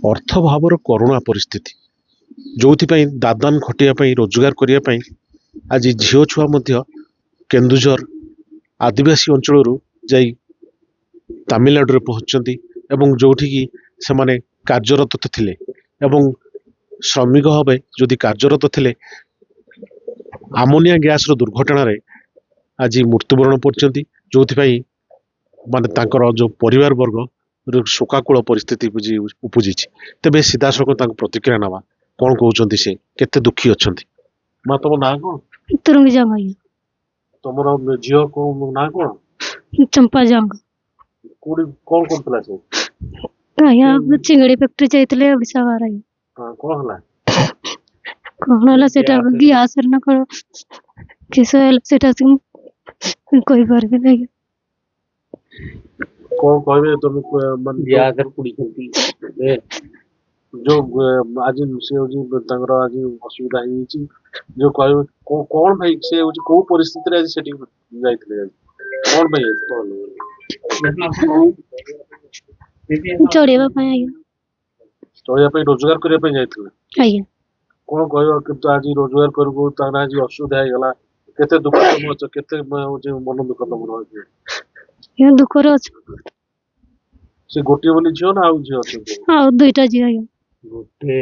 ଅର୍ଥଭାବର କରୁଣା ପରିସ୍ଥିତି ଯୋଉଥିପାଇଁ ଦାଦନ ଖଟିବା ପାଇଁ ରୋଜଗାର କରିବା ପାଇଁ ଆଜି ଝିଅ ଛୁଆ ମଧ୍ୟ କେନ୍ଦୁଝର ଆଦିବାସୀ ଅଞ୍ଚଳରୁ ଯାଇ ତାମିଲନାଡୁରେ ପହଞ୍ଚୁଛନ୍ତି ଏବଂ ଯୋଉଠିକି ସେମାନେ କାର୍ଯ୍ୟରତ ଥିଲେ ଏବଂ ଶ୍ରମିକ ଭାବେ ଯଦି କାର୍ଯ୍ୟରତ ଥିଲେ ଆମୋନିଆ ଗ୍ୟାସର ଦୁର୍ଘଟଣାରେ ଆଜି ମୃତ୍ୟୁବରଣ କରୁଛନ୍ତି ଯୋଉଥିପାଇଁ ମାନେ ତାଙ୍କର ଯୋଉ ପରିବାର ବର୍ଗ ଶୋକାକୁଳ ପରିସ୍ଥିତି ଉପୁଜିଛି। ତେବେ ସିଧାସଳଖ ତାଙ୍କୁ ପ୍ରତିକ୍ରିୟା ନେବା କଣ କହୁଛନ୍ତି ସେ କେତେ ଦୁଃଖୀ ଅଛନ୍ତି। ମା ତମ ନାଁ କଣ? ତୁରୁଙ୍ଗ ଜଙ୍ଗ ଆଜ୍ଞା। ତମର ଝିଅ ନାଁ କଣ? ଚମ୍ପା ଜଙ୍ଗ। କୋଉଠି କଣ କରୁଥିଲା ସେ? ଆଜ୍ଞା ଚିଙ୍ଗଡି ଫ୍ୟାକ୍ଟ୍ରି ଯାଇଥିଲେ ଓଡିଶା ବାହାର ଆଜ୍ଞା। କଣ ହେଲା? କଣ ହେଲା ସେଟା ଗ୍ୟାସ ନା କଣ କିସ ହେଲା ସେଟା କହିପାରିବି ଆଜ୍ଞା। କଣ କହିବେ ତମେ ମାନେ ଯୋଉ ଆଜି ସେ ହଉଛି ତାଙ୍କର ଆଜି ଅସୁବିଧା ହେଇଯାଇଛି ଯୋଉ କହିବେ କଣ ପାଇଁ ସେ ହଉଛି କୋଉ ପରିସ୍ଥିତିରେ ଆଜି ସେଠି ଯାଇଥିଲେ କଣ ପାଇଁ ଚଢିବା ପାଇଁ ଆଜ୍ଞା। ଚଳିବା ପାଇଁ ରୋଜଗାର କରିବା ପାଇଁ ଯାଇଥିଲେ ଆଜ୍ଞା। କଣ କହିବ କିନ୍ତୁ ଆଜି ରୋଜଗାର କରିବୁ ତାର ଆଜି ଅସୁବିଧା ହେଇଗଲା କେତେ ଦୁଃଖ ତମ ଅଛ କେତେ ହଉଛି ମନ ଦୁଃଖ ତମର ଅଛି ଦୁଃଖରେ ଅଛି। ସେ ଗୋଟିଏ ବୋଲି ଝିଅ ନା ଆଉ ଝିଅ ଅଛନ୍ତି? ଆଉ ଦୁଇଟା ଝିଅ ଆଜ୍ଞା। ଗୋଟେ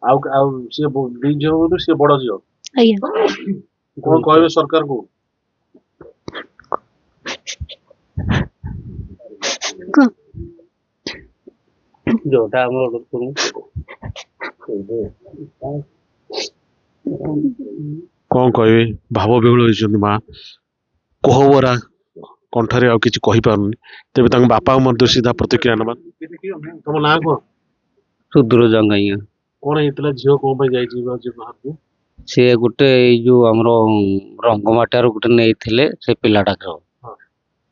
ଆଉ ଆଉ ସେ ଦି ଝିଅ ବୋଧେ ସେ ବଡ ଝିଅ ଆଜ୍ଞା। କଣ କହିବେ ସରକାରକୁ? ଯୋଉଟା ଆମର କଣ କହିବେ ଭାବ ବିହୁଳ ହେଇଛନ୍ତି ମା କୋହବରା କଣ୍ଠରେ ଆଉ କିଛି କହିପାରୁନି। ତେବେ ତାଙ୍କ ବାପାଙ୍କୁ ମଧ୍ୟ ସିଧା ପ୍ରତିକ୍ରିୟା ନେବା। ତମ ନାଁ କଣ? ସୁଦୂର ଜଙ୍ଗ ଆଜ୍ଞା। କଣ ହେଇଥିଲା ଝିଅ କଣ ପାଇଁ ଯାଇଛି ବାହାରକୁ? ସେ ଗୋଟେ ଏଇ ଯୋଉ ଆମର ରଙ୍ଗମାଟିଆରୁ ଗୋଟେ ନେଇଥିଲେ ସେ ପିଲାଟାକୁ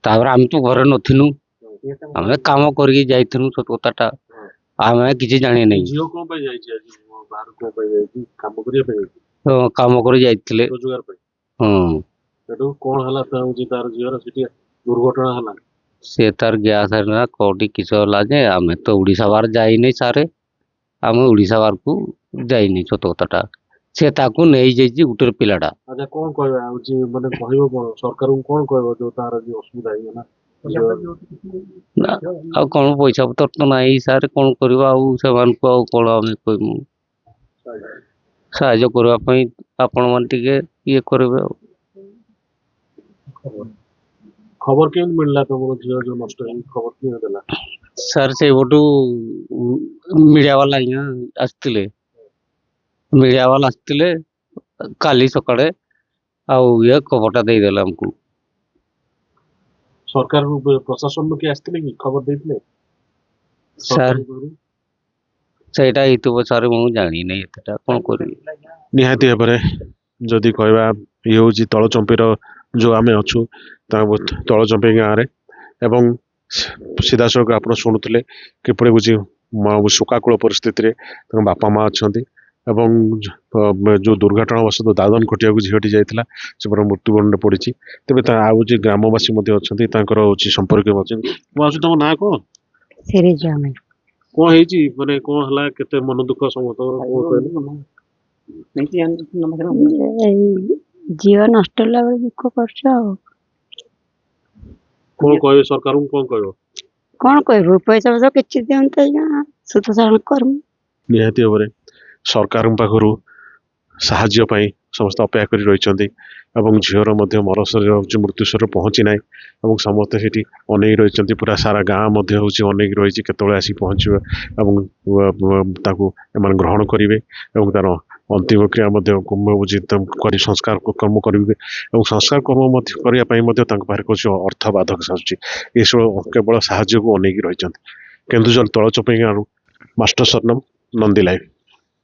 ତାପରେ ଆମେ ତ ଘରେ ନଥିଲୁ ଆମେ କାମ କରିକି ଯାଇଥିଲୁ ସତ କଥାଟା ଆମେ କିଛି ଜାଣିନାହିଁ। ଝିଅ କଣ ପାଇଁ ଯାଇଛି ଆଜି ବାହାରକୁ କଣ ପାଇଁ ଯାଇଛି କାମ କରିବା ପାଇଁ ଯାଇଛି? କାମ କରି ଯାଇଥିଲେ ରୋଜଗାର ପାଇଁ। ହଁ ସେଠୁ କଣ ହେଲା ହଉଛି ତାର ଝିଅର ସେଠି ଦୁର୍ଘଟଣା ହେଲା ସେ ତାର ଗ୍ୟାସ ହେଲା କୋଉଠି କିସ ହେଲା ଯେ ଆମେ ତ ଓଡିଶା ବାହାର ଯାଇନି ସାରେ ଆମେ ଓଡିଶା ବାହାରକୁ ଯାଇନି ସତ କଥାଟା ସେ ତାକୁ ନେଇଯାଇଛି ଗୋଟେ ପିଲାଟା। ଆଚ୍ଛା କଣ କହିବା ହଉଛି ମାନେ କହିବ କଣ ସରକାରଙ୍କୁ କଣ କହିବ ଯୋଉ ତାର ଯୋଉ ଅସୁବିଧା ହେଇଗଲା? ଆଉ କଣ ପଇସା ପତ୍ର ତ ନାହିଁ ସାର୍ କଣ କରିବା ଆଉ ସେମାନଙ୍କୁ ଆଉ କଣ ଆମେ କହିବୁ ସାହାଯ୍ୟ କରିବା ପାଇଁ ଆପଣ ମାନେ ଟିକେ ଇଏ କରିବେ ଆଉ। ଖବର କେମିତି ମିଳିଲା ତମର ଝିଅ ଯୋଉ ନଷ୍ଟ ହେଇଛି ଖବର କିଏ ଦେଲା? ସାର୍ ସେଇପଟୁ ମିଡିଆ ବାଲା ଆଜ୍ଞା ଆସିଥିଲେ କାଲି ସକାଳେ ଆଉ ଇଏ ଖବରଟା ଦେଇଦେଲେ ଆମକୁ। ସରକାର ପ୍ରଶାସନରୁ କିଏ ଆସିଥିଲେ କି ଖବର ଦେଇଥିଲେ? ସାର୍ ସେଇଟା ହେଇଥିବ ସାର୍ ମୁଁ ଜାଣିନାହିଁ ଏତେଟା କଣ କରିବି। ନିହାତି ଭାବରେ ଯଦି କହିବା ଇଏ ହଉଛି ତଳଚମ୍ପିର ଯୋଉ ଆମେ ଅଛୁ ତଳଚମ୍ପି ଗାଁରେ ଏବଂ ସିଧାସଳଖ ଆପଣ ଶୁଣୁଥିଲେ କିପରି ହଉଛି ଶୋକାକୁଳ ପରିସ୍ଥିତିରେ ତାଙ୍କ ବାପା ମା ଅଛନ୍ତି ଏବଂ ଯୋଉ ଦୁର୍ଘଟଣା ବଶତଃ ଦାଦନ ଖଟିବାକୁ ଝିଅଟି ଯାଇଥିଲା ସେ ପୁରା ମୃତ୍ୟୁବରଣରେ ପଡିଛି। ତେବେ ତା ଆଉ ଯେ ଗ୍ରାମବାସୀ ମଧ୍ୟ ଅଛନ୍ତି ତାଙ୍କର ହଉଛି ସମ୍ପର୍କୀୟ ଅଛନ୍ତି। ମୁଁ ଆସୁଛି ତମ ନାଁ କଣ? କଣ ହେଇଛି ମାନେ କଣ ହେଲା କେତେ ମନ ଦୁଃଖ ସମସ୍ତଙ୍କର ଝିଅ ନଷ୍ଟ ହେଲା ବେଳେ ଦୁଃଖ କରୁଛ ଆଉ କଣ କହିବେ ସରକାରଙ୍କୁ କଣ କହିବ? କଣ କହିବୁ ପଇସା ପଇସା କିଛି ଦିଅନ୍ତେ ସୁଧ ସାରଣ କର୍ମ। ନିହାତି ଭାବରେ ସରକାରଙ୍କ ପାଖରୁ ସାହାଯ୍ୟ ପାଇଁ ସମସ୍ତେ ଅପେକ୍ଷା କରି ରହିଛନ୍ତି ଏବଂ ଝିଅର ମଧ୍ୟ ମରଶରୀର ହଉଛି ମୃତ୍ୟୁଶରୀର ପହଞ୍ଚି ନାହିଁ ଏବଂ ସମସ୍ତେ ସେଠି ଅନେଇ ରହିଛନ୍ତି ପୁରା ସାରା ଗାଁ ମଧ୍ୟ ହଉଛି ଅନେଇକି ରହିଛି କେତେବେଳେ ଆସିକି ପହଞ୍ଚିବ ଏବଂ ତାକୁ ଏମାନେ ଗ୍ରହଣ କରିବେ ଏବଂ ତାର ଅନ୍ତିମ କ୍ରିୟା ମଧ୍ୟ କରି ସଂସ୍କାର କର୍ମ କରିବେ ଏବଂ ସଂସ୍କାର କର୍ମ ମଧ୍ୟ କରିବା ପାଇଁ ମଧ୍ୟ ତାଙ୍କ ପାଖରେ କିଛି ଅର୍ଥ ବାଧକ ଆସୁଛି ଏସବୁ କେବଳ ସାହାଯ୍ୟକୁ ଅନେଇକି ରହିଛନ୍ତି। କେନ୍ଦୁଝର ତଳଚପେଇ ଗାଁରୁ ମାଷ୍ଟର ସରନମ ନନ୍ଦୀ ଲାଇଭ।